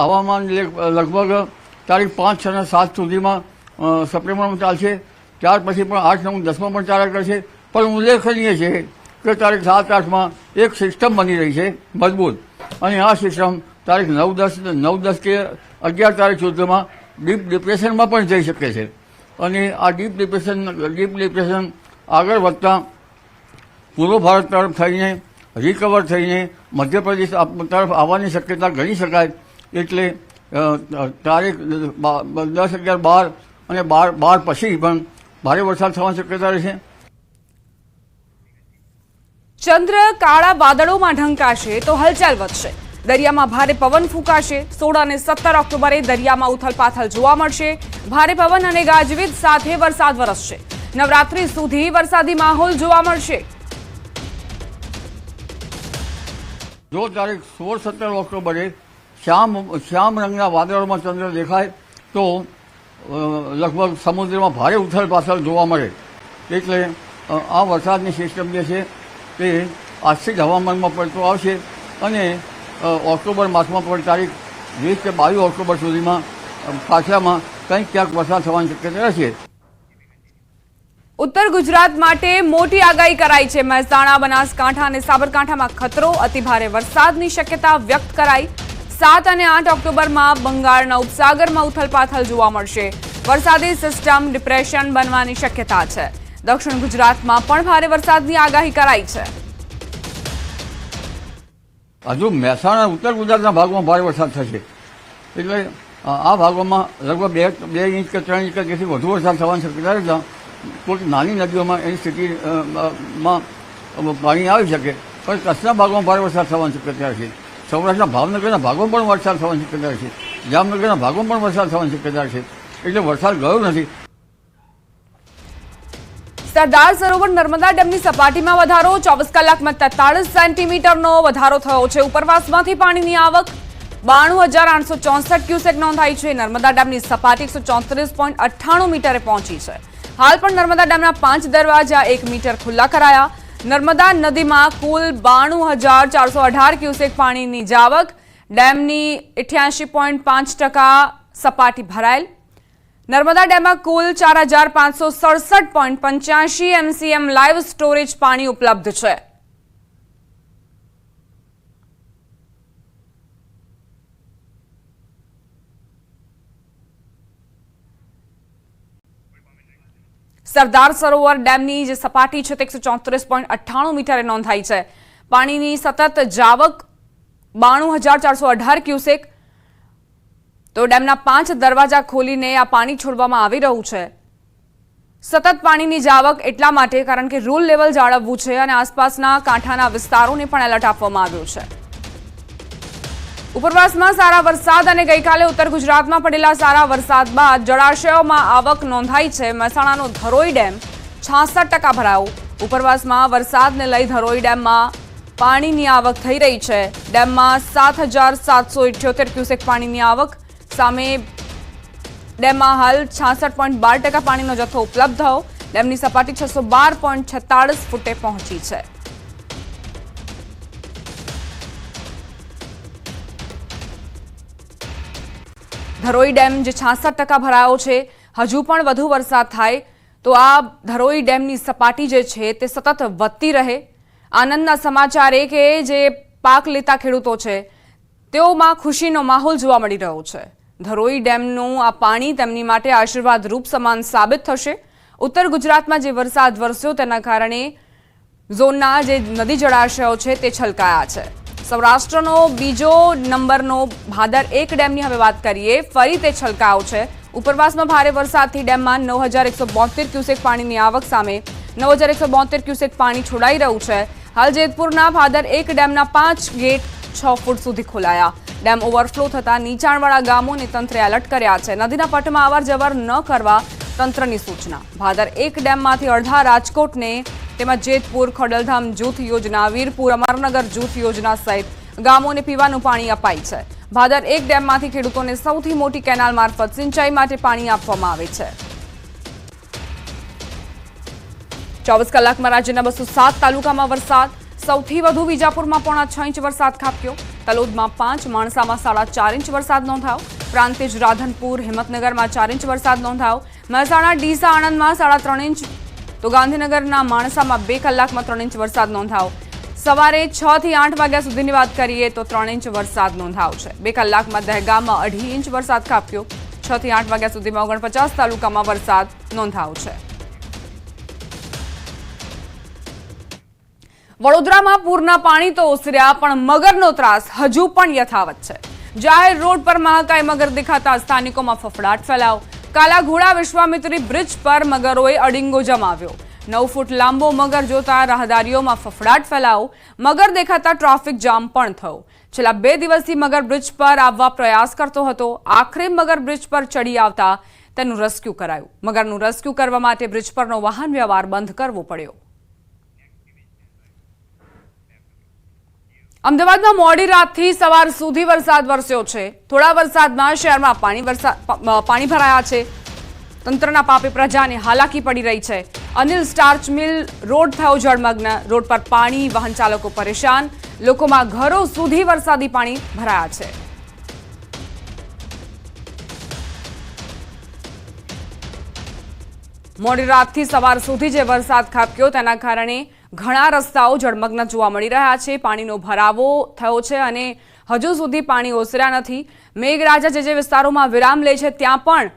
હવામાન લગભગ તારીખ 5, 6 અને 7 સુધીમાં સપ્ટેમ્બરમાં ચાલશે. ત્યાર પછી પણ 8, 9, 10માં પણ ચાલ્યા કરશે. પણ ઉલ્લેખનીય છે કે તારીખ 7, 8માં એક સિસ્ટમ બની રહી છે મજબૂત, અને આ સિસ્ટમ તારીખ 9, 10 કે 11 તારીખ સુધીમાં ડીપ ડિપ્રેશનમાં પણ જઈ શકે છે. અને આ ડીપ ડિપ્રેશન આગળ વધતા પૂર્વ ભારત તરફ થઈને રિકવર થઈને મધ્યપ્રદેશ તરફ આવવાની શક્યતા ગણી શકાય. એટલે તારીખ 10, 11, 12 અને 12 પછી પણ ભારે વરસાદ થવાની શક્યતા રહેશે. ચંદ્ર કાળા વાદળોમાં ઢંકાશે તો હલચલ વધશે. દરિયામાં ભારે પવન ફૂંકાશે. 16 અને 17 ઓક્ટોબરે દરિયામાં ઉથલપાથલ જોવા મળશે. ભારે પવન અને ગાજવીજ સાથે વરસાદ વરસશે. નવરાત્રી સુધી વરસાદી માહોલ જોવા મળશે. જો તારીખ 16, 17 ઓક્ટોબરે શ્યામ રંગના વાદળોમાં ચંદ્ર દેખાય તો લગભગ સમુદ્રમાં ભારે ઉથલપાથલ જોવા મળે. એટલે આ વરસાદની સિસ્ટમ જે છે તે આજથી જ હવામાનમાં પડતો આવશે અને ઓક્ટોબર માસમાં પણ તારીખ 20 કે 22 ઓક્ટોબર સુધીમાં પાછળમાં કંઈક ક્યાંક વરસાદ થવાની શક્યતા રહેશે. ઉત્તર ગુજરાત માટે મોટી આગાહી કરાઈ છે. મહેસાણા, બનાસકાંઠા અને સાબરકાંઠામાં ખતરો, અતિભારે વરસાદની શક્યતા વ્યક્ત કરાઈ. 7 અને 8 ઓક્ટોબરમાં બંગાળના ઉપસાગરમાં ઉથલપાથલ જોવા મળશે. વરસાદી સિસ્ટમ ડિપ્રેશન બનવાની શક્યતા છે. દક્ષિણ ગુજરાતમાં પણ ભારે વરસાદની આગાહી કરાઈ છે. હજુ મહેસાણા ઉત્તર ગુજરાતના ભાગમાં ભારે વરસાદ થશે. એટલે આ ભાગોમાં લગભગ 2 ઇંચ કે 3 ઇંચ જેથી વધુ વરસાદ થવાની શક્યતા રહેતા કોઈક નાની નદીઓમાં એની સ્થિતિમાં પાણી આવી શકે. પણ કચ્છના ભાગમાં ભારે વરસાદ થવાની શક્યતા છે. સૌરાષ્ટ્રના ભાવનગરના ભાગોમાં પણ વરસાદ થવાની શક્યતા છે. જામનગરના ભાગોમાં પણ વરસાદ થવાની શક્યતા છે. એટલે વરસાદ ગયો નથી. સરદાર સરોવર નર્મદા ડેમની સપાટીમાં વધારો. 24 કલાકમાં 43 સેન્ટીમીટરનો વધારો થયો છે. ઉપરવાસમાંથી પાણીની આવક 92,864 ક્યુસેક નોંધાઈ છે. નર્મદા ડેમની સપાટી 134.98 મીટરે પહોંચી છે. હાલ પણ નર્મદા ડેમના 5 દરવાજા 1 મીટર ખુલ્લા કરાયા. નર્મદા નદીમાં કુલ 92,418 ક્યુસેક પાણીની જાવક. ડેમની 88.5% સપાટી ભરાયેલ. નર્મદા ડેમમાં કુલ 4,567.85 MCM લાઈવ સ્ટોરેજ પાણી ઉપલબ્ધ છે. સરદાર સરોવર ડેમની જે સપાટી છે તે 134.98 મીટરે નોંધાઈ છે. પાણીની સતત જાવક 92,418 ક્યુસેક. તો ડેમના 5 દરવાજા ખોલીને આ પાણી છોડવામાં આવી રહ્યું છે. સતત પાણીની જાવક એટલા માટે કારણ કે રૂલ લેવલ જાળવવું છે અને આસપાસના કાંઠાના વિસ્તારોને પણ એલર્ટ આપવામાં આવ્યું છે. ઉપરવાસમાં સારા વરસાદ અને ગઈકાલે ઉત્તર ગુજરાતમાં પડેલા સારા વરસાદ બાદ જળાશયોમાં આવક નોંધાઈ છે. મહેસાણાનો ધરોઈ ડેમ 66% ભરાયો. ઉપરવાસમાં વરસાદને લઈ ધરોઈ ડેમમાં પાણીની આવક થઈ રહી છે. ડેમમાં 7,778 ક્યુસેક પાણીની આવક સામે ડેમમાં હાલ 66.12% પાણીનો જથ્થો ઉપલબ્ધ થયો. ડેમની સપાટી 612.46 ફૂટે પહોંચી છે. ધરોઈ ડેમ જે 66% ભરાયો છે, હજુ પણ વધુ વરસાદ થાય તો આ ધરોઈ ડેમની સપાટી જે છે તે સતત વધતી રહે. આનંદના સમાચાર એ કે જે પાક લેતા ખેડૂતો છે તેઓમાં ખુશીનો માહોલ જોવા મળી રહ્યો છે. ધરોઈ ડેમનું આ પાણી તેમની માટે આશીર્વાદ રૂપ સમાન સાબિત થશે. ઉત્તર ગુજરાતમાં જે વરસાદ વરસ્યો તેના કારણે ઝોનના જે નદી જળાશયો છે તે છલકાયા છે. સૌરાષ્ટ્રનો બીજો નંબરનો ભાદર 1 ડેમની હવે વાત કરીએ. ફરી તે છલકાયો છે. ઉપરવાસમાં ભારે વરસાદથી ડેમમાં 9,172 ક્યુસેક પાણીની આવક સામે 9,172 ક્યુસેક પાણી છોડાઈ રહ્યું છે. હાલ જેતપુરના ભાદર 1 ડેમના 5 ગેટ 6 ફૂટ સુધી ખોલાયા. ડેમ ઓવરફ્લો થતાં નીચાણવાળા ગામોને તંત્રે એલર્ટ કર્યા છે. નદીના પટમાં અવર જવર ન કરવા તંત્રની સૂચના. ભાદર 1 ડેમમાંથી અડધા રાજકોટને તેમજ જેતપુર, ખોડલધામ જૂથ યોજના, વીરપુર, અમરનગર જૂથ યોજના સહિત ગામોને પીવાનું પાણી અપાય છે. ભાદર 1 ડેમમાંથી ખેડૂતોને સૌથી મોટી કેનાલ મારફત સિંચાઈ માટે પાણી આપવામાં આવે છે. 24 કલાકમાં રાજ્યના 207 તાલુકામાં વરસાદ. સૌથી વધુ વિજાપુરમાં 6.5 ઇંચ વરસાદ ખાબક્યો. તલોદમાં 5, માણસામાં 4.5 ઇંચ વરસાદ નોંધાયો. પ્રાંતિજ, રાધનપુર, હિંમતનગરમાં 4 ઇંચ વરસાદ નોંધાયો. મહેસાણા, ડીસા, આણંદમાં 3.5 ઇંચ, તો ગાંધીનગરના માણસામાં 2 કલાકમાં 3 ઇંચ વરસાદ નોંધાયો. સવારે 6 થી 8 વાગ્યા સુધીની વાત કરીએ તો 3 ઇંચ વરસાદ નોંધાયો છે. 2 કલાકમાં દહેગામમાં 2.5 ઇંચ વરસાદ ખાબક્યો. 6 થી 8 વાગ્યા સુધીમાં 49 તાલુકામાં વરસાદ નોંધાયો છે. વડોદરામાં પૂરના પાણી તો ઓસર્યા, પણ મગરનો ત્રાસ હજુ પણ યથાવત છે. જાહેર રોડ પર મહાકાય મગર દેખાતા સ્થાનિકોમાં ફફડાટ ફેલાયો. કાલા ઘોડા વિશ્વામિત્રી બ્રિજ પર મગરોએ અડિંગો જમાવ્યો. 9 ફૂટ લાંબો મગર જોતા રાહદારીઓમાં ફફડાટ ફેલાયો. મગર દેખાતા ટ્રાફિક જામ પણ થયો. છેલ્લા 2 દિવસથી મગર બ્રિજ પર આવવા પ્રયાસ કરતો હતો. આખરે મગર બ્રિજ પર ચડી આવતા તેનું રેસ્ક્યુ કરાયું. મગરનું રેસ્ક્યુ કરવા માટે બ્રિજ પરનો વાહન વ્યવહાર બંધ કરવો પડ્યો. અમદાવાદમાં મોડી રાતથી સવાર સુધી વરસાદ વરસ્યો છે. થોડા વરસાદમાં શહેરમાં પાણી ભરાયા છે. તંત્રના પાપે પ્રજાને હાલાકી પડી રહી છે. અનિલ સ્ટાર્ચ મિલ રોડ થયો જળમગ્ન. રોડ પર પાણી, વાહન ચાલકો પરેશાન. લોકોમાં ઘરો સુધી વરસાદી પાણી ભરાયા છે. મોડી રાતથી સવાર સુધી જે વરસાદ ખાબક્યો તેના કારણે ઘણા રસ્તાઓ જળમગ્ન જોવા મળી રહ્યા છે. પાણીનો ભરાવો થયો છે અને હજુ સુધી પાણી ઓસર્યા નથી. મેઘરાજા જે વિસ્તારોમાં વિરામ લે છે ત્યાં પણ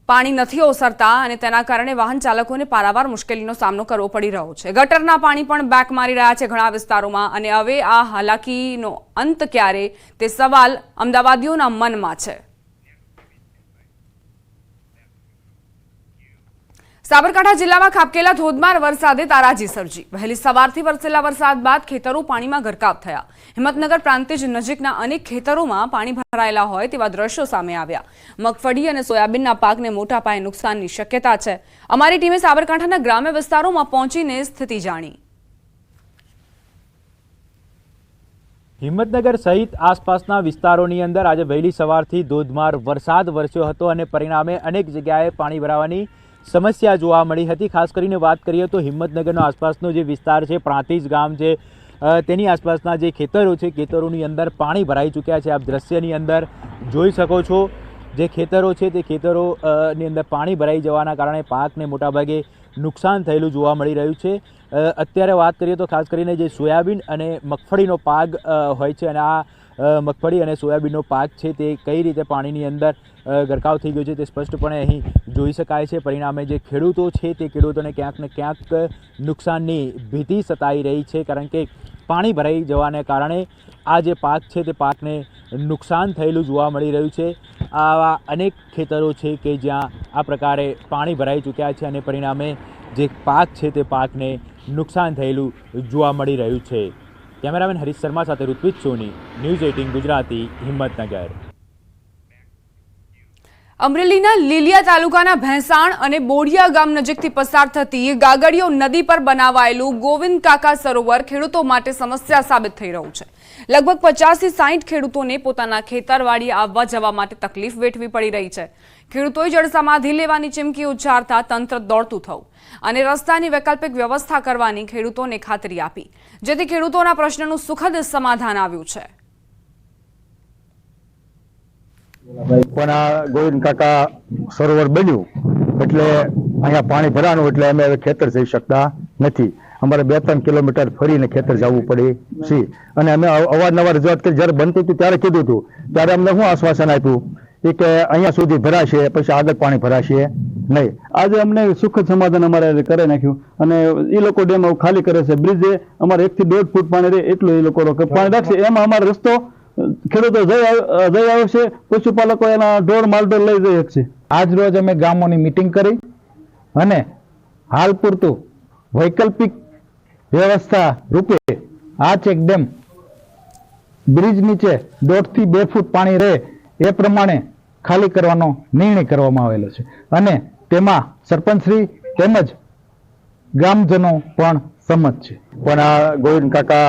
પાણી નથી ઓસરતા અને તેના કારણે વાહન ચાલકોને પારાવાર મુશ્કેલીનો સામનો કરવો પડી રહ્યો છે. ગટરના પાણી પણ બેક મારી રહ્યા છે ઘણા વિસ્તારોમાં અને હવે આ હાલાકીનો અંત ક્યારે તે સવાલ અમદાવાદીઓના મનમાં છે. સાબરકાંઠા જિલ્લામાં ખાબકેલા ધોધમાર વરસાદે તારાજી સર્જી. વહેલી સવારથી વરસેલા વરસાદ બાદ ખેતરો પાણીમાં ગરકાવ થયા. હિંમતનગર પ્રાંતિજ નજીકના અનેક ખેતરોમાં પાણી ભરાયેલા હોય તેવા દ્રશ્યો સામે આવ્યા. મગફળી અને સોયાબીનના પાકને મોટા પાયે નુકસાનની શક્યતા છે. અમારી ટીમે સાબરકાંઠાના ગ્રામ્ય વિસ્તારોમાં પહોંચીને સ્થિતિ જાણી. હિંમતનગર સહિત આસપાસના વિસ્તારોની અંદર આજે વહેલી સવારથી ધોધમાર વરસાદ વરસ્યો હતો અને પરિણામે અનેક જગ્યાએ પાણી ભરાવાની સમસ્યા જોવા મળી હતી. ખાસ કરીને વાત કરીએ તો હિંમતનગરનો આસપાસનો જે વિસ્તાર છે, પ્રાંતિજ ગામ છે, તેની આસપાસના જે ખેતરો છે, ખેતરોની અંદર પાણી ભરાઈ ચૂક્યા છે. આપ દ્રશ્યની અંદર જોઈ શકો છો જે ખેતરો છે તે ખેતરોની અંદર પાણી ભરાઈ જવાના કારણે પાકને મોટાભાગે નુકસાન થયેલું જોવા મળી રહ્યું છે. અત્યારે વાત કરીએ તો ખાસ કરીને જે સોયાબીન અને મગફળીનો પાક હોય છે અને આ મગફળી અને સોયાબીનનો પાક છે તે કઈ રીતે પાણીની અંદર ગરકાવ થઈ ગયો છે તે સ્પષ્ટપણે અહીં જોઈ શકાય છે. પરિણામે જે ખેડૂતો છે તે ખેડૂતોને ક્યાંક ને ક્યાંક નુકસાનની ભીતિ સતાઈ રહી છે, કારણ કે પાણી ભરાઈ જવાને કારણે આ જે પાક છે તે પાકને નુકસાન થયેલું જોવા મળી રહ્યું છે. આવા અનેક ખેતરો છે કે જ્યાં આ પ્રકારે પાણી ભરાઈ ચૂક્યા છે અને પરિણામે જે પાક છે તે પાકને નુકસાન થયેલું જોવા મળી રહ્યું છે. કેમેરામેન હરીશ શર્મા સાથે ઋત્વિજ સોની, ન્યૂઝ 18 ગુજરાતી, હિંમતનગર. અમરેલીના લીલિયા તાલુકાના ભેંસાણ અને બોડિયા ગામ નજીકથી પસાર થતી ગાગડીયો નદી પર બનાવાયેલું ગોવિંદ કાકા સરોવર ખેડૂતો માટે સમસ્યા સાબિત થઈ રહ્યું છે. લગભગ 50 થી 60 ખેડૂતોને પોતાના ખેતરવાડી આવવા જવા માટે તકલીફ વેઠવી પડી રહી છે. ખેડૂતોએ જળસમાધિ લેવાની ચીમકી ઉચ્ચારતા તંત્ર દોડતું થયું અને રસ્તાની વૈકલ્પિક વ્યવસ્થા કરવાની ખેડૂતોને ખાતરી આપી, જેથી ખેડૂતોના પ્રશ્નનું સુખદ સમાધાન આવ્યું છે. પણ આ ગોવિંદ કાકા સરોવર બન્યું એટલે અહીંયા પાણી ભરાનું એટલે અમે હવે ખેતર જઈ શકતા નથી. અમારે 2-3 કિલોમીટર ફરીને ખેતર જવું પડે છે અને અમે અવારનવાર રજૂઆત કરી. જ્યારે બનતું હતું ત્યારે કીધું હતું, ત્યારે અમને શું આશ્વાસન આપ્યું કે અહીંયા સુધી ભરાશે, પછી આગળ પાણી ભરાશે નહીં. આજે અમને સુખદ સમાધાન અમારે કરી નાખ્યું અને એ લોકો ડેમ ખાલી કરે છે. બ્રિજે અમારે 1 થી 1.5 ફૂટ પાણી રહે એટલું એ લોકો પાણી રાખશે. એમાં અમારો રસ્તો ખેડૂતો જઈ આવશે, પશુપાલકો એના ઢોર માલઢોર લઈ જઈ શકશે. આજ રોજ અમે ગામોની મીટિંગ કરી અને હાલ પૂરતું વૈકલ્પિક વ્યવસ્થા રૂપે આ ચેક ડેમ બ્રિજ નીચે 1.5 થી 2 ફૂટ પાણી રહે એ પ્રમાણે ખાલી કરવાનો નિર્ણય કરવામાં આવેલો છે અને તેમાં સરપંચશ્રી તેમજ ગ્રામજનો પણ સંમત છે. પણ આ ગોવિંદ કાકા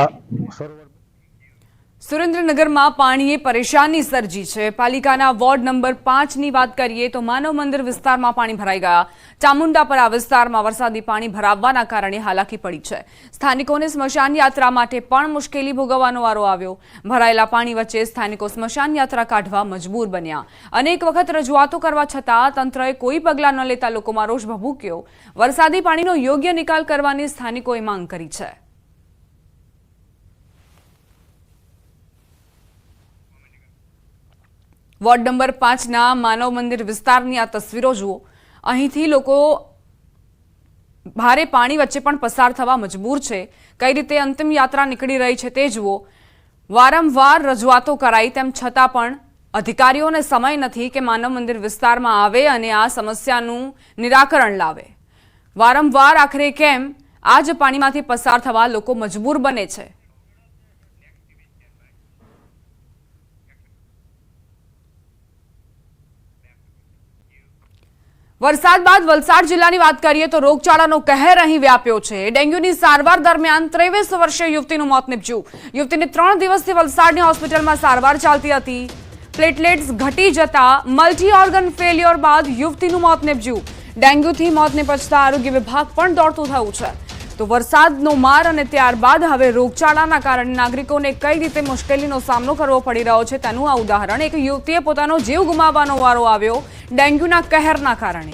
સુરેન્દ્રનગરમાં પાણીએ પરેશાની સર્જી છે। પાલિકાના વોર્ડ નંબર 5ની વાત કરીએ તો માનવ મંદિર વિસ્તારમાં પાણી ભરાઈ ગયા। ચામુંડાપરા વિસ્તારમાં વરસાદી પાણી ભરાવવાના કારણે હાલાકી પડી છે। સ્થાનિકોને સ્મશાન યાત્રા માટે પણ મુશ્કેલી ભોગવવાનો વારો આવ્યો। ભરાયેલા પાણી વચ્ચે સ્થાનિકો સ્મશાન યાત્રા કાઢવા મજબૂર બન્યા। અનેક વખત રજૂઆતો કરવા છતાં તંત્રએ કોઈ પગલાં ન લેતા લોકોમાં રોષ ભભૂક્યો। વરસાદી પાણીનો યોગ્ય નિકાલ કરવાની સ્થાનિકોએ માંગ કરી છે। વોર્ડ નંબર 5ના માનવ મંદિર વિસ્તારની આ તસવીરો જુઓ। અહીંથી લોકો ભારે પાણી વચ્ચે પણ પસાર થવા મજબૂર છે। કઈ રીતે અંતિમ યાત્રા નીકળી રહી છે તે જુઓ। વારંવાર રજૂઆતો કરાઈ તેમ છતાં પણ અધિકારીઓને સમય નથી કે માનવ મંદિર વિસ્તારમાં આવે અને આ સમસ્યાનું નિરાકરણ લાવે। વારંવાર આખરે કેમ આ જ પાણીમાંથી પસાર થવા લોકો મજબૂર બને છે। વરસાદ બાદ વલસાડ જિલ્લાની વાત કરીએ તો રોગચાળાનો કહેર અહીં વ્યાપ્યો છે। ડેન્ગ્યુની સારવાર દરમિયાન 23 વર્ષીય યુવતીનું મોત નીપજ્યું। યુવતીને 3 દિવસથી વલસાડની હોસ્પિટલમાં સારવાર ચાલતી હતી। પ્લેટલેટ્સ ઘટી જતા મલ્ટી ઓર્ગન ફેલ્યોર બાદ યુવતીનું મોત નીપજ્યું। ડેન્ગ્યુથી મોત નીપજતા આરોગ્ય વિભાગ પણ દોડતું થયું છે। તો વરસાદનો માર અને ત્યારબાદ હવે રોગચાળાના કારણે નાગરિકોને કઈ રીતે મુશ્કેલીનો સામનો કરવો પડી રહ્યો છે તેનું આ ઉદાહરણ। એક યુવતીએ પોતાનો જીવ ગુમાવવાનો વારો આવ્યો ડેન્ગ્યુના કહેરના કારણે।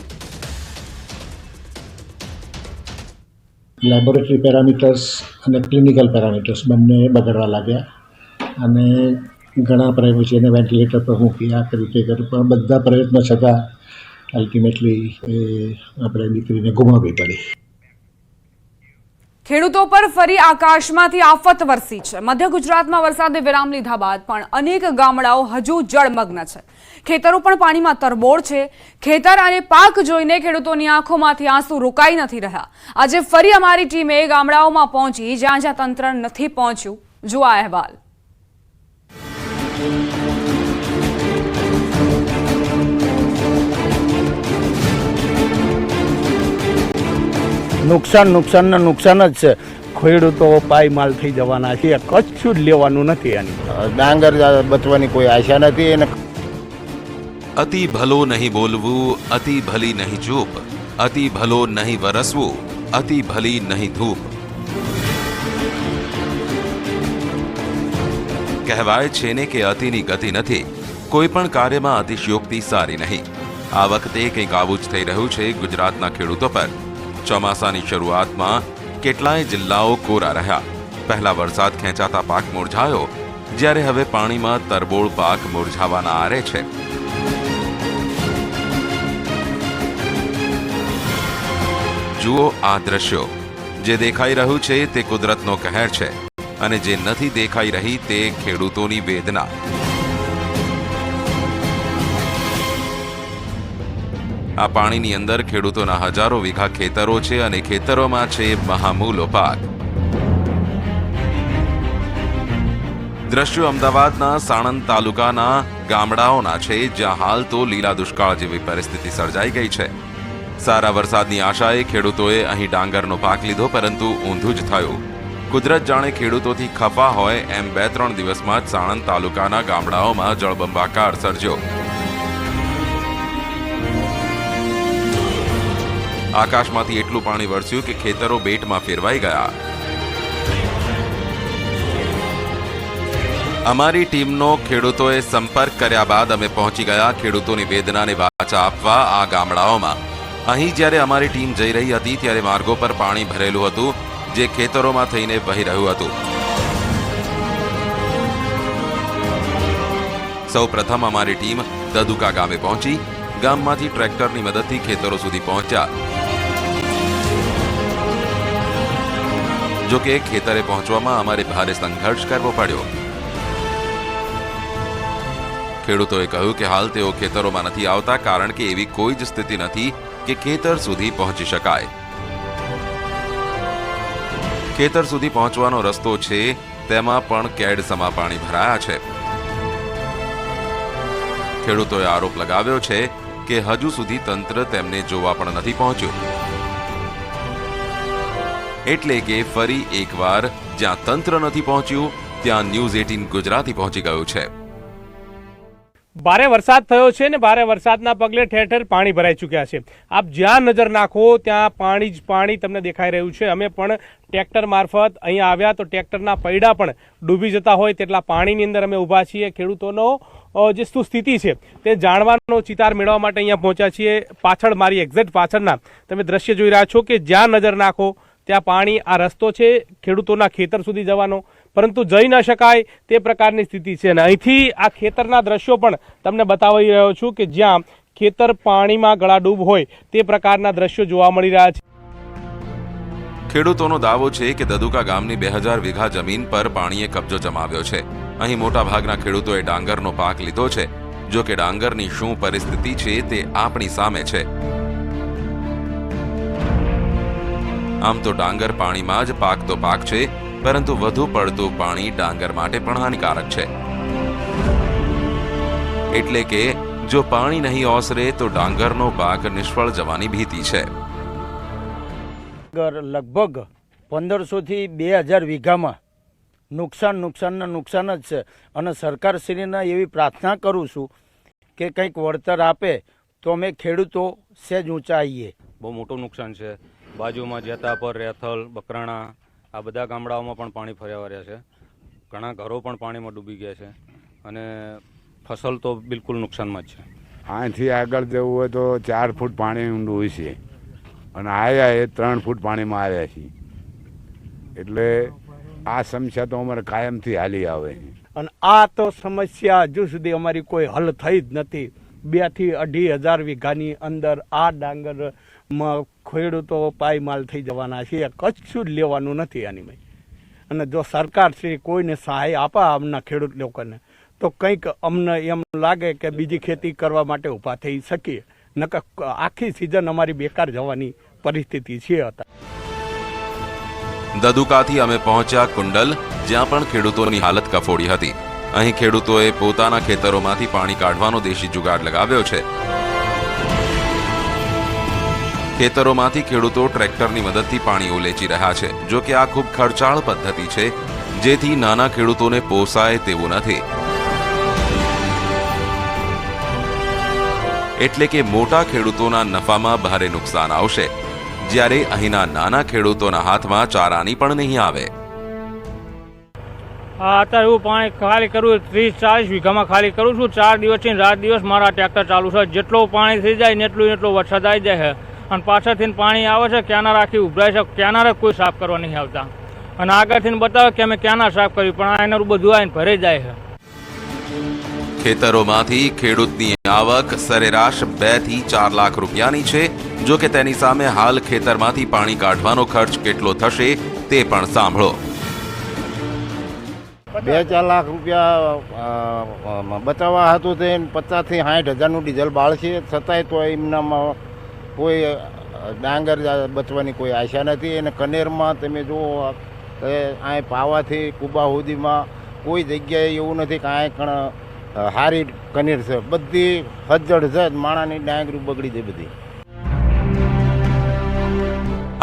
લેબોરેટરી પેરામીટર્સ અને ક્લિનિકલ પેરામીટર્સ બંને બગડવા લાગ્યા અને ઘણા પ્રયત્નો છે એને વેન્ટિલેટર પર મૂકી આ કરી તે કર્યું પણ બધા પ્રયત્નો છતાં અલ્ટિમેટલી આપણે દીકરીને ગુમાવવી પડી। ખેડૂતો પર ફરી આકાશમાંથી આફત વરસી છે। મધ્ય ગુજરાતમાં વરસાદે વિરામ લીધા બાદ પણ અનેક ગામડાઓ હજુ જળમગ્ન છે। ખેતરો પણ પાણીમાં તરબોળ છે। ખેતર અને પાક જોઈને ખેડૂતોની આંખોમાંથી આંસુ રોકાઈ નથી રહ્યા। આજે ફરી અમારી ટીમે ગામડાઓમાં પહોંચી જ્યાં જ્યાં તંત્ર નથી પહોંચ્યું। જુઓ આ અહેવાલ। નુકસાન જ છે। ખેડૂતો પાયમાલ થઈ જવાના છે। કશું જ લેવાનું નથી એની ડાંગર બચવાની કોઈ આશા નથી એને। અતિ ભલો નહીં બોલવું, અતિ ભલી નહીં ચૂપ, અતિ ભલો નહીં વરસવું, અતિ ભલી નહીં ધૂપ। કહેવાય છે ને કે અતિની ગતિ નથી। કોઈ પણ કાર્યમાં અતિશયોક્તિ સારી નહીં। આ વખતે કંઈક આવું જ થઈ રહ્યું છે ગુજરાતના ખેડૂતો પર। ચોમાસાની શરૂઆતમાં કેટલાય જિલ્લાઓ કોરા રહ્યા। પહેલા વરસાદ ખેંચાતા પાક મુરઝાયો, જ્યારે હવે પાણીમાં તરબોળ પાક મુરઝાવાના આરે છે। જુઓ આ દ્રશ્યો। જે દેખાઈ રહ્યું છે તે કુદરતનો કહેર છે અને જે નથી દેખાઈ રહી તે ખેડૂતોની વેદના। આ પાણીની અંદર ખેડૂતોના હજારો વીઘા ખેતરો છે અને ખેતરોમાં છે મહામૂલો પાક। દ્રશ્યો અમદાવાદના સાણંદ તાલુકાના ગામડાઓના છે, જ્યાં હાલ તો લીલા દુષ્કાળ જેવી પરિસ્થિતિ સર્જાઈ ગઈ છે। સારા વરસાદની આશાએ ખેડૂતોએ અહીં ડાંગરનો પાક લીધો, પરંતુ ઊંધું જ થયું। કુદરત જાણે ખેડૂતોથી ખફા હોય એમ 2-3 દિવસમાં જ સાણંદ તાલુકાના ગામડાઓમાં જળબંબાકાર સર્જ્યો। આકાશમાંથી એટલું પાણી વરસ્યું કે ખેતરો બેટમાં ફેરવાઈ ગયા। અમારી ટીમનો ખેડૂતોએ સંપર્ક કર્યા બાદ અમે પહોંચી ગયા ખેડૂતોની વેદનાને વાચા આપવા આ ગામડાઓમાં। અહીં જ્યારે અમારી ટીમ જઈ રહી હતી ત્યારે માર્ગો પર પાણી ભરેલું હતું, જે ખેતરોમાં થઈને વહી રહ્યું હતું। સૌ પ્રથમ અમારી ટીમ દદુકા ગામે પહોંચી। ગામમાંથી ટ્રેક્ટરની મદદથી ખેતરો સુધી પહોંચ્યા। જો કે ખેતરે પહોંચવામાં અમારે ભારે સંઘર્ષ કરવો પડ્યો। ખેડૂતોએ કહ્યું કે હાલ તેઓ ખેતરોમાં નથી આવતા, કારણ કે એવી કોઈ જ સ્થિતિ નથી કે ખેતર સુધી પહોંચી શકાય। ખેતર સુધી પહોંચવાનો રસ્તો છે, તેમાં પણ કેડસમા પાણી ભરાયા છે। ખેડૂતોએ આરોપ લગાવ્યો છે કે હજુ સુધી તંત્ર તેમને જોવા પણ નથી પહોંચ્યું। એટલે કે ફરી એકવાર જ્યાં તંત્ર નથી પહોંચ્યું ત્યાં ન્યૂઝ 18 ગુજરાતી પહોંચી ગયું છે. ભારે વરસાદ થયો છે ને ભારે વરસાદના પગલે ઠેર ઠેર પાણી ભરાઈ ચૂક્યા છે. આપ જ્યાં નજર નાખો ત્યાં પાણી જ પાણી તમને દેખાઈ રહ્યું છે. અમે પણ ટ્રેક્ટર મારફત અહીંયા આવ્યા તો ટ્રેક્ટરના પૈડા પણ ડૂબી જતા હોય તેટલા પાણીની અંદર અમે ઊભા છીએ. ખેડૂતોનો જે શું સ્થિતિ છે તે જાણવાનો ચિતાર મેળવવા માટે અહીંયા પહોંચ્યા છીએ. પાછળ મારી એક્ઝેક્ટ પાછળના તમે દ્રશ્ય જોઈ રહ્યા છો કે જ્યાં નજર નાખો ત્યાં પાણી. આ રસ્તો છે ખેડૂતોના ખેતર સુધી જવાનો, પરંતુ જઈ ન શકાય તે પ્રકારની સ્થિતિ છે. અને અહીંથી આ ખેતરના દ્રશ્યો પણ તમને બતાવી રહ્યો છું કે જ્યાં ખેતર પાણીમાં ગળાડૂબ હોય તે પ્રકારના દ્રશ્યો જોવા મળી રહ્યા છે. ખેડૂતોનો દાવો છે કે દદુકા ગામની 2000 વીઘા જમીન પર પાણીએ કબજો જમાવ્યો છે. અહીં મોટાભાગના ખેડૂતોએ ડાંગરનો પાક લીધો છે. જો કે ડાંગરની શું પરિસ્થિતિ છે તે આપણી સામે છે. આમ તો ડાંગર પાણીમાં જ પાકતો પાક છે, પરંતુ વધુ પડતું પાણી ડાંગર માટે પણ હાનિકારક છે. એટલે કે જો પાણી નહીં ઓસરે તો ડાંગરનો પાક નિષ્ફળ જવાની ભીતિ છે. લગભગ 1500 થી 2000 વીઘામાં નુકસાન જ છે. અને સરકારશ્રીને એવી પ્રાર્થના કરું છું કે કંઈક વળતર આપે તો અમે ખેડૂતો સહેજ ઊંચા આવીએ. બહુ મોટું નુકસાન છે. બાજુમાં જેતાપર, રેથલ, બકરાણા આ બધા ગામડાઓમાં પણ પાણી ફર્યા વર્યા છે. ઘણા ઘરો પણ પાણીમાં ડૂબી ગયા છે અને ફસલ તો બિલકુલ નુકસાનમાં જ છે. અહીંથી આગળ જવું હોય તો 4 ફૂટ પાણી ઊંડું હોય છે અને આવ્યા એ 3 ફૂટ પાણીમાં આવ્યા છીએ. એટલે આ સમસ્યા તો અમારે કાયમથી હાલી આવે. અને આ તો સમસ્યા હજુ સુધી અમારી કોઈ હલ થઈ જ નથી. 2 થી 2.5 વીઘાની અંદર આ ડાંગરમાં ખેડૂતો પાયમાલ થઈ જવાના છે. કશું જ લેવાનું નથી આની. અને જો સરકાર શ્રી કોઈને સહાય આપે આમના ખેડૂત લોકોને તો કંઈક અમને એમ લાગે કે બીજી ખેતી કરવા માટે ઊભા થઈ શકીએ. નકર આખી સિઝન અમારી બેકાર જવાની પરિસ્થિતિ છે. દદુકાથી અમે પહોંચ્યા કુંડલ, જ્યાં પણ ખેડૂતોની હાલત કફોડી હતી. અહીં ખેડૂતોએ પોતાના ખેતરોમાંથી પાણી કાઢવાનો દેશી જુગાડ લગાવ્યો છે. ખેતરોમાંથી ખેડૂતો ટ્રેક્ટરની મદદથી પાણી ઉલેચી રહ્યા છે. જો કે આ ખૂબ ખર્ચાળ પદ્ધતિ છે, જેથી નાના ખેડૂતોને પોસાય તેવું નથી. એટલે કે મોટા ખેડૂતોના નફામાં ભારે નુકસાન આવશે, જ્યારે અહીંના નાના ખેડૂતોના હાથમાં ચારાની પણ નહીં આવે. અત્યારે હું પાણી ખાલી કરું 30-40 વીઘામાં ખાલી કરું છું. 4 દિવસથી રાત દિવસ મારા ટ્રેક્ટર ચાલુ છે. જેટલો પાણી થઈ જાય ને એટલો વરસાદ આવી જાય છે. અને પાછળથી પાણી આવે છે, કેનાર આખી ઉભરાય છે. કેનાર કોઈ સાફ કરવા નહીં આવતા. અને આગળથી બતાવે કે અમે કેનાર સાફ કર્યું, પણ આ એનારું બધું આવીને ભરાઈ જાય છે. ખેતરોમાંથી ખેડૂતની આવક સરેરાશ 2 થી 4 લાખ રૂપિયાની છે. જો કે તેની સામે હાલ ખેતરમાંથી પાણી કાઢવાનો ખર્ચ કેટલો થશે તે પણ સાંભળો. 2-4 લાખ રૂપિયા બચાવવા હતું તે 50 થી 60 હજારનું ડીઝલ બાળશે. છતાંય તો એમનામાં કોઈ ડાંગર બચવાની કોઈ આશા નથી. અને કનેરમાં તમે જુઓ આ પાવાથી કુબા સુધીમાં કોઈ જગ્યાએ એવું નથી કે આ કણ હારી કનેર છે. બધી હજ્જડ છે. માણાની ડાંગરી બગડી જાય બધી.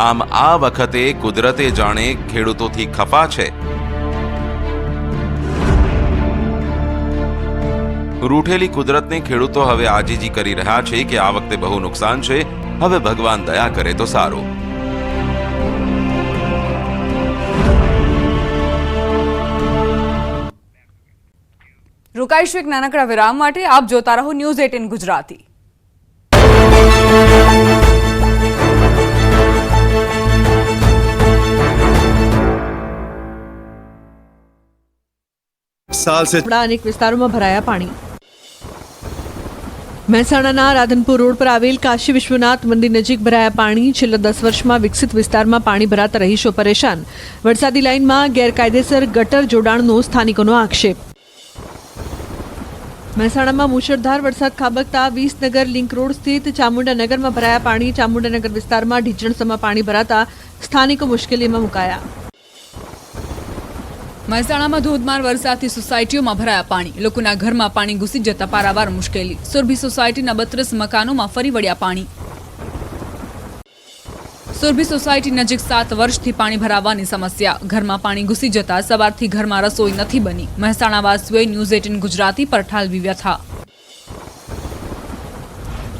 આમ આ વખતે કુદરતે જાણે ખેડૂતોથી ખફા છે. રૂઠેલી કુદરતને ખેડૂતો હવે આજીજી કરી રહ્યા છે કે આ વખતે બહુ નુકસાન છે. હવે ભગવાન દયા કરે તો સારું. રોકાઈશું એક નાનકડા વિરામ માટે. આપ જોતા રહો ન્યૂઝ 18 ગુજરાતી. અનેક વિસ્તારોમાં ભરાયા પાણી. મહેસાણાના રાધનપુર રોડ પર આવેલ કાશી વિશ્વનાથ મંદિર નજીક ભરાયા પાણી. છેલ્લા 10 વર્ષમાં વિકસિત વિસ્તારમાં પાણી ભરાતા રહીશો પરેશાન. વરસાદી લાઇનમાં ગેરકાયદેસર ગટર જોડાણનો સ્થાનિકોનો આક્ષેપ. મહેસાણામાં મુશળધાર વરસાદ ખાબકતા વિસનગર લિંક રોડ સ્થિત ચામુંડાનગરમાં ભરાયા પાણી. ચામુંડાનગર વિસ્તારમાં ઢીચણસમાં પાણી ભરાતા સ્થાનિકો મુશ્કેલીમાં મુકાયા. મહેસાણામાં ધોધમાર વરસાદથી સોસાયટીઓમાં ભરાયા પાણી. લોકોના ઘરમાં પાણી ઘૂસી જતા પારાવાર મુશ્કેલી. સુરભી સોસાયટીના 32 મકાનોમાં ફરી વળ્યા પાણી. સુરભી સોસાયટી નજીક 7 વર્ષથી પાણી ભરાવાની સમસ્યા. ઘરમાં પાણી ઘૂસી જતા સવારથી ઘરમાં રસોઈ નથી બની. મહેસાણાવાસીઓએ ન્યૂઝ 18 ગુજરાતી પર ઠાલવી વ્યથા.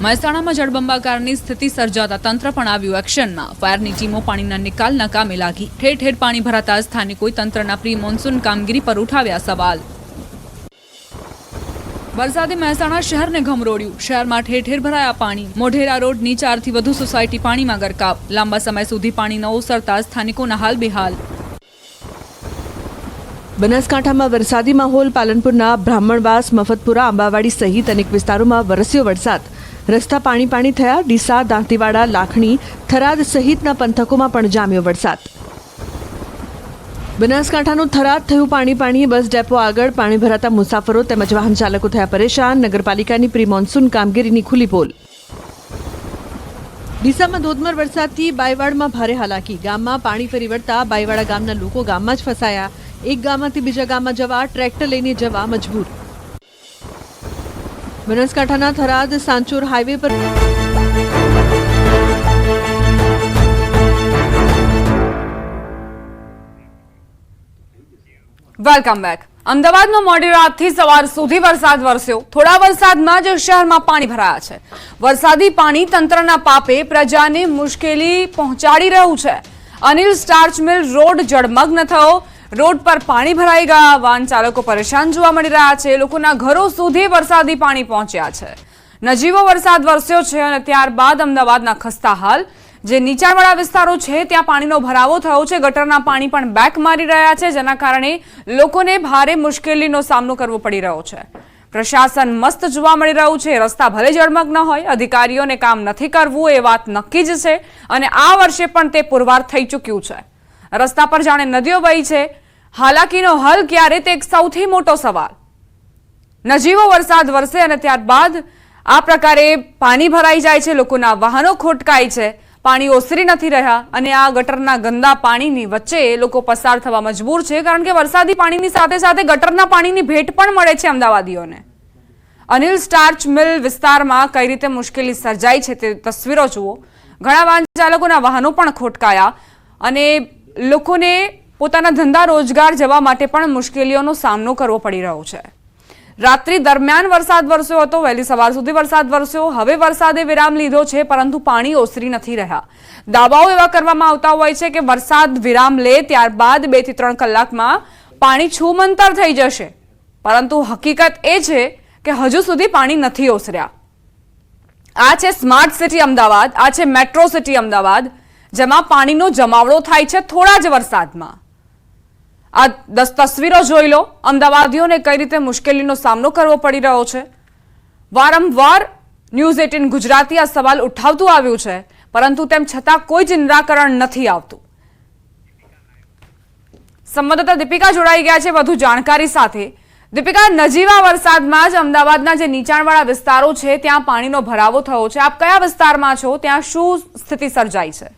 મહેસાણામાં જળબંબાકારની સ્થિતિ સર્જાતા તંત્ર પણ આવ્યું એક્શનમાં. ફાયરની ટીમો પાણીના નિકાલના કામે લાગી. ઠેર ઠેર પાણી ભરાતા સ્થાનિકોએ તંત્રના પ્રી મોન્સૂન કામગીરી પર ઉઠાવ્યા સવાલ. વરસાદે મહેસાણા શહેરને ગમરોડ્યું. શહેરમાં ઠેર ઠેર ભરાયા પાણી. મોઢેરા રોડની 4 થી વધુ સોસાયટી પાણીમાં ગરકાવ. લાંબા સમય સુધી પાણી ન ઓસરતા સ્થાનિકોના હાલ બેહાલ. બનાસકાંઠામાં વરસાદી માહોલ. પાલનપુરના બ્રાહ્મણવાસ, મફતપુરા, આંબાવાડી સહિત અનેક વિસ્તારોમાં વરસ્યો વરસાદ. રસ્તા પાણી થયા. ડીસા, દાંતીવાડા, લાખણી, થરાદ સહિતના પંથકોમાં પણ જામ્યો વરસાદ. બનાસકાંઠાનું થરાદ થયું પાણી. બસ ડેપો આગળ પાણી ભરાતા મુસાફરો તેમજ વાહન ચાલકો થયા પરેશાન. નગરપાલિકાની પ્રી મોન્સૂન કામગીરીની ખુલ્લી પોલ. ડીસામાં ધોધમાર વરસાદથી બાયવાડમાં ભારે હાલાકી. ગામમાં પાણી ફરી વળતા બાયવાડા ગામના લોકો ગામમાં જ ફસાયા. એક ગામમાંથી બીજા ગામમાં જવા ટ્રેક્ટર લઈને જવા મજબૂર. બનાસકાંઠાના થરાદ સાંચોર હાઈવે પર વેલકમ બેક. અમદાવાદમાં મોડી રાતથી સવાર સુધી વરસાદ વરસ્યો. થોડા વરસાદમાં જ શહેરમાં પાણી ભરાયા છે. વરસાદી પાણી તંત્રના પાપે પ્રજાને મુશ્કેલી પહોંચાડી રહ્યું છે. અનિલ સ્ટાર્ચ મિલ રોડ જળમગ્ન થયો. રોડ પર પાણી ભરાઈ ગયા. વાહન ચાલકો પરેશાન જોવા મળી રહ્યા છે. લોકોના ઘરો સુધી વરસાદી પાણી પહોંચ્યા છે. નજીવો વરસાદ વરસ્યો છે અને ત્યારબાદ અમદાવાદના ખસ્તા હાલ. જે નીચાણવાળા વિસ્તારો છે ત્યાં પાણીનો ભરાવો થયો છે. ગટરના પાણી પણ બેક મારી રહ્યા છે, જેના કારણે લોકોને ભારે મુશ્કેલીનો સામનો કરવો પડી રહ્યો છે. પ્રશાસન મસ્ત જોવા મળી રહ્યું છે. રસ્તા ભલે જળમગ્ન હોય, અધિકારીઓને કામ નથી કરવું એ વાત નક્કી જ છે અને આ વર્ષે પણ તે પુરવાર થઈ ચૂક્યું છે. રસ્તા પર જાણે નદીઓ વહી છે. હાલાકીનો હલ ક્યારે તે એક સૌથી મોટો સવાલ. નજીવો વરસાદ વરસે અને ત્યારબાદ આ પ્રકારે પાણી ભરાઈ જાય છે. લોકોના વાહનો ખોટકાય છે. પાણી ઓસરી નથી રહ્યા અને આ ગટરના ગંદા પાણીની વચ્ચે લોકો પસાર થવા મજબૂર છે, કારણ કે વરસાદી પાણીની સાથે સાથે ગટરના પાણીની ભેટ પણ મળે છે અમદાવાદીઓને. અનિલ સ્ટાર્ચ મિલ વિસ્તારમાં કઈ રીતે મુશ્કેલી સર્જાઈ છે તે તસવીરો જુઓ. ઘણા વાહન ચાલકોના વાહનો પણ ખોટકાયા અને લોકોને પોતાના ધંધા રોજગાર જવા માટે પણ મુશ્કેલીઓનો સામનો કરવો પડી રહ્યો છે. રાત્રિ દરમિયાન વરસાદ વરસ્યો હતો. વહેલી સવાર સુધી વરસાદ વરસ્યો. હવે વરસાદે વિરામ લીધો છે, પરંતુ પાણી ઓસરી નથી રહ્યા. દાવાઓ એવા કરવામાં આવતા હોય છે કે વરસાદ વિરામ લે ત્યારબાદ 2 થી 3 કલાકમાં પાણી છૂમંતર થઈ જશે, પરંતુ હકીકત એ છે કે હજુ સુધી પાણી નથી ઓસર્યા. આ છે સ્માર્ટ સિટી અમદાવાદ, આ છે મેટ્રો સિટી અમદાવાદ, જેમાં પાણીનો જમાવડો થાય છે થોડા જ વરસાદમાં. આ 10 તસવીરો જોઈ લો. અમદાવાદીઓને કઈ રીતે મુશ્કેલીનો સામનો કરવો પડી રહ્યો છે. વારંવાર ન્યૂઝ 18 ગુજરાતી આ સવાલ ઉઠાવતું આવ્યું છે, પરંતુ તેમ છતાં કોઈ જ નિરાકરણ નથી આવતું. સંવાદદાતા દીપિકા જોડાઈ ગયા છે વધુ જાણકારી સાથે. દીપિકા, નજીવા વરસાદમાં જ અમદાવાદના જે નીચાણવાળા વિસ્તારો છે ત્યાં પાણીનો ભરાવો થયો છે. આપ કયા વિસ્તારમાં છો? ત્યાં શું સ્થિતિ સર્જાઈ છે?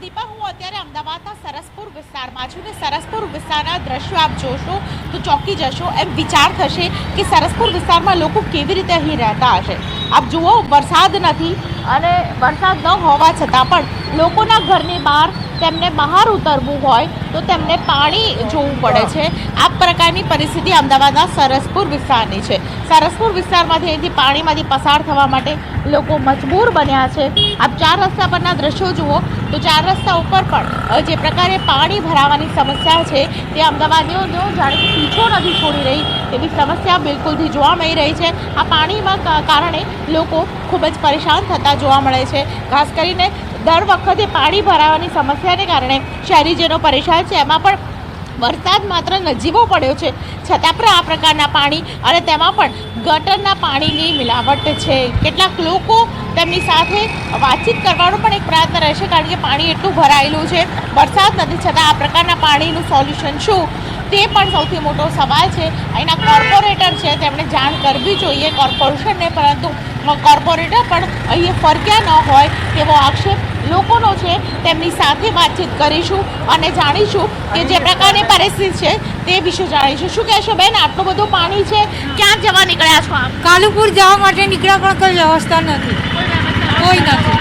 દીપા, હું અત્યારે અમદાવાદના સરસપુર વિસ્તારમાં છું ને સરસપુર વિસ્તારના દ્રશ્યો આપ જોશો તો ચોંકી જશો. એમ વિચાર થશે કે સરસપુર વિસ્તારમાં લોકો કેવી રીતે અહીં રહેતા હશે. આપ જુઓ, વરસાદ નથી અને વરસાદ ન હોવા છતાં પણ લોકોના ઘરની બહાર તેમને બહાર ઉતરવું હોય તો તેમને પાણી જોવું પડે છે. આ પ્રકારની પરિસ્થિતિ અમદાવાદના સરસપુર વિસ્તારની છે. સરસપુર વિસ્તારમાંથી અહીંથી પાણીમાંથી પસાર થવા માટે લોકો મજબૂર બન્યા છે. આપ 4 રસ્તા પરના દ્રશ્યો જુઓ તો 4 રસ્તા ઉપર પણ જે પ્રકારે પાણી ભરાવાની સમસ્યા છે તે અમદાવાદીઓનો જાણે કે પીછો નથી છોડી રહી તેવી સમસ્યા બિલકુલથી જોવા મળી રહી છે. આ પાણીમાં કારણે લોકો ખૂબ જ પરેશાન થતા જોવા મળે છે. ખાસ કરીને દર વખતે પાણી ભરાવાની સમસ્યાને કારણે શહેરીજનો પરેશાન છે. એમાં પણ વરસાદ માત્ર નજીવો પડ્યો છે છતાં પણ આ પ્રકારના પાણી અને તેમાં પણ ગટરના પાણીની મિલાવટ છે. કેટલાક લોકો તેમની સાથે વાતચીત કરવાનો પણ એક પ્રયત્ન રહેશે, કારણ કે પાણી એટલું ભરાયેલું છે. વરસાદ નથી છતાં આ પ્રકારના પાણીનું સોલ્યુશન શું તે પણ સૌથી મોટો સવાલ છે. અહીંના કોર્પોરેટર છે તેમણે જાણ કરવી જોઈએ કોર્પોરેશનને, પરંતુ કોર્પોરેટર પણ અહીં ફરક્યા ન હોય તેવો આક્ષેપ લોકોનો છે. તેમની સાથે વાતચીત કરીશું અને જાણીશું કે જે પ્રકારની પરિસ્થિતિ છે તે વિશે જાણીશું. શું કહેશો બેન, આટલું બધું પાણી છે, ક્યાં જવા નીકળ્યા છો આપ? કાલુપુર જવા માટે નીકળ્યા પણ કોઈ વ્યવસ્થા નથી, કોઈ નથી.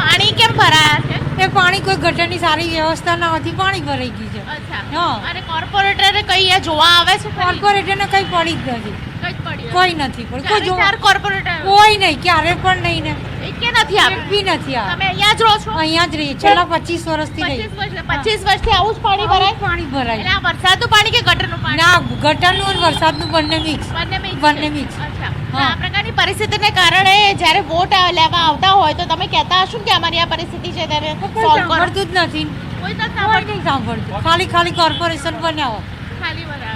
પાણી કેમ ભરાયા છે? એ પાણી કોઈ ગટરની સારી વ્યવસ્થા ન હતી, પાણી ભરાઈ ગયું છે. અચ્છા. અને કોર્પોરેટરે કઈ અહીંયા જોવા આવે છે? કોર્પોરેટરને કઈ પડી જ નથી, કોઈ નથી પણ કોઈ જોવા કોર્પોરેટર કોઈ નહીં, ક્યારે પણ નહીં ને કે નથી આવે? બી નથી આવે. તમે અહીંયા જ રહો છો? અહીંયા જ રહીએ, છેલ્લા 25 વર્ષથી રહીએ. 25 વર્ષથી આવું જ પાણી ભરાય? પાણી ભરાય. એટલે આ વરસાદનું પાણી કે ગટરનું પાણી? ના, ગટરનું અને વરસાદનું બંને મિક્સ. બંને મિક્સ. અચ્છા. આ પ્રકારની પરિસ્થિતિને કારણે જ્યારે વોટ લેવા આવતા હોય તો તમે કહેતા હશો કે અમારી આ પરિસ્થિતિ છે તેને સોલ્વ કરો. સાંભળતું જ નથી, કોઈ નહીં સાંભળતું. ખાલી કોર્પોરેશન બનાવો,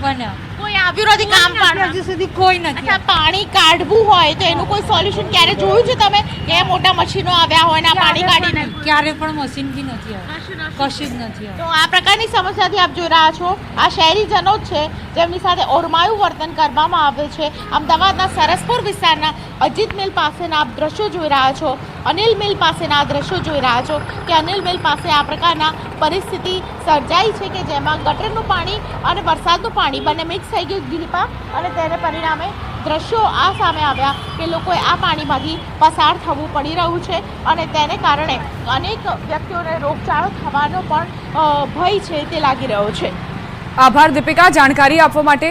બનાવો. કોઈ આવ્યું નથી કામ પાડવા? હજુ સુધી કોઈ નથી. અચ્છા, પાણી કાઢવું હોય તો એનું કોઈ સોલ્યુશન ક્યારે જોયું છે તમે કે મોટા મશીનો આવ્યા હોય ને આ પાણી કાઢીને? ક્યારે પણ મશીન બી નથી આવ્યું, કશું જ નથી તો આ પ્રકારની સમસ્યાથી આપ જોઈ રહ્યા છો આ શહેરીજનો જ છે જેમની સાથે ઓરમાયું વર્તન કરવામાં આવે છે. અમદાવાદના સરસપુર વિસ્તારના અજીત મિલ પાસેના આપ દ્રશ્યો જોઈ રહ્યા છો, અનિલ મિલ પાસેના દ્રશ્યો જોઈ રહ્યા છો કે અનિલ મિલ પાસે આ પ્રકારના પરિસ્થિતિ સર્જાઈ છે કે જેમાં ગટરનું પાણી અને વરસાદનું પાણી બંને મિક્સ થઈ ગયું દિલીપા, અને તેને પરિણામે દ્રશ્યો આ સામે આવ્યા કે લોકોએ આ પાણીમાંથી પસાર થવું પડી રહ્યું છે અને તેને કારણે અનેક વ્યક્તિઓને રોગચાળો થવાનો પણ ભય છે તે લાગી રહ્યો છે. આભાર દીપિકા જાણકારી આપવા માટે.